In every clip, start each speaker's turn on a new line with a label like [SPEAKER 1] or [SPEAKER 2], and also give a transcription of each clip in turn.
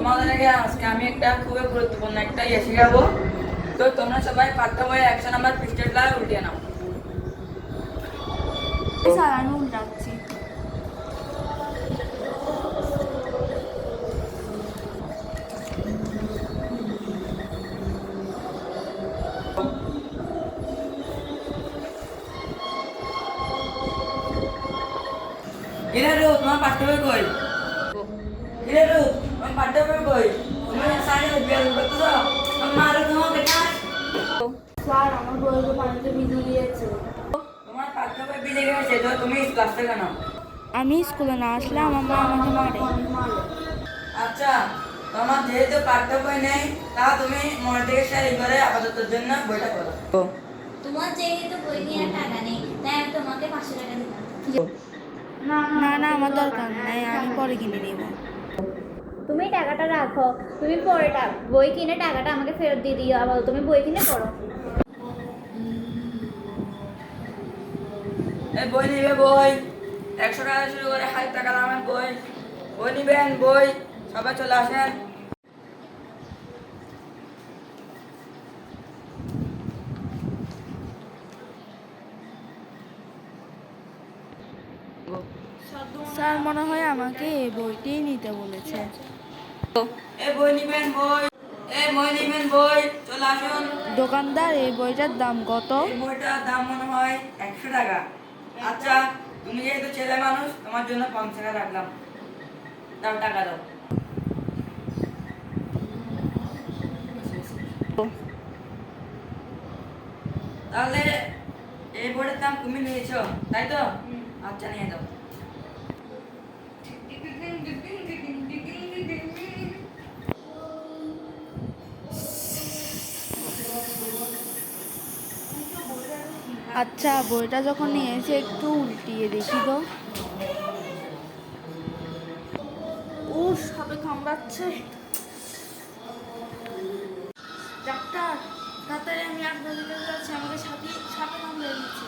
[SPEAKER 1] তোমাদের আগে আজকে আমি একটা খুবই গুরুত্বপূর্ণ একটা ইয়ে শেখাবো। তো তোমরা সবাই পাঠ্য বইয়ের 100 নাম্বার পৃষ্ঠাটা উল্টিয়ে নাও।
[SPEAKER 2] স্যার আমি উল্টাচ্ছি।
[SPEAKER 1] কিরে রূপ, তোমার পাঠ্য বই কই? কিরে রূপ, তোমার পাঠ্য বই কই? তুমি সাইডে বের করতেছো? মারো তোমাকে না।
[SPEAKER 2] স্যার আমার বইগুলো পানিতে ভিজে গিয়েছে।
[SPEAKER 1] তোমার পাঠ্য বই ভিজে গেছে, তো তুমি ক্লাস থেকে নাও।
[SPEAKER 2] আমি স্কুলে না আসলে আমার মা আমাকে মারে।
[SPEAKER 1] আচ্ছা, তোমার যেহেতু পাঠ্য বই নেই, তা তুমি মনে থেকে শেয়ারিং করে আপাততের জন্য বইটা পড়ো।
[SPEAKER 3] তোমার যেহেতু বই কেনার টাকা নেই তাই আমি তোমাকে 500 টাকা দিলাম।
[SPEAKER 2] না না আমার দরকার নাই, আমি পরে কিনে নিব।
[SPEAKER 3] তুমি টাকাটা রাখো, তুমি পরে বই কিনে টাকাটা আমাকে ফেরত দিয়ে দিও, আবার তুমি বই কিনে পড়ো।
[SPEAKER 1] এই বই নিবে বই, 100 টাকা শুরু করে 60 টাকা দামের বই। বই নিবেন বই, সবাই চলে আসেন।
[SPEAKER 2] স্যার মনে হয় আমাকে এই বইটিই নিতে বলেছে।
[SPEAKER 1] এই বই নিবেন বই, এই বই নিবেন বই, চলে আসুন।
[SPEAKER 2] দোকানদার এই বইটার দাম কত?
[SPEAKER 1] এই বইটার দাম মনে হয় 100 টাকা। আচ্ছা, তুমি যেহেতু ছেলে মানুষ, তোমার জন্য 50 টাকা রাখলাম। দাও, টাকা দাও। তাহলে এই বইটার দাম তুমি নিয়েছো, তাই তো? আচ্ছা, নিয়ে যাও।
[SPEAKER 2] আচ্ছা বইটা যখন নিয়েছে একটু উল্টিয়ে দেখি তো। ও সাপে কামড়াচ্ছে। ডাক্তার তাড়াতাড়ি, আমি আপনার দিকে যাচ্ছি, আমাকে সাপে কামড়ে দিচ্ছে।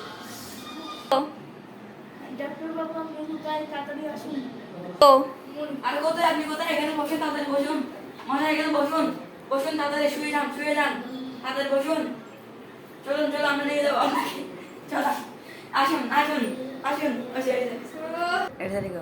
[SPEAKER 2] ডাক্তার বাবু আপনি কোথায়, তাড়াতাড়ি আসুন।
[SPEAKER 1] আর কোথায় আপনি, কোথায়? এখানে বসুন, তাড়াতাড়ি বসুন। মনে এখানে বসুন, বসুন তাড়াতাড়ি, শুয়ে যান, শুয়ে যান, তাড়াতাড়ি বসুন। চলুন চলুন, আমরা নিয়ে যাবো আপনাকে। চলো, আসুন আসুন আসুন, বসে এটা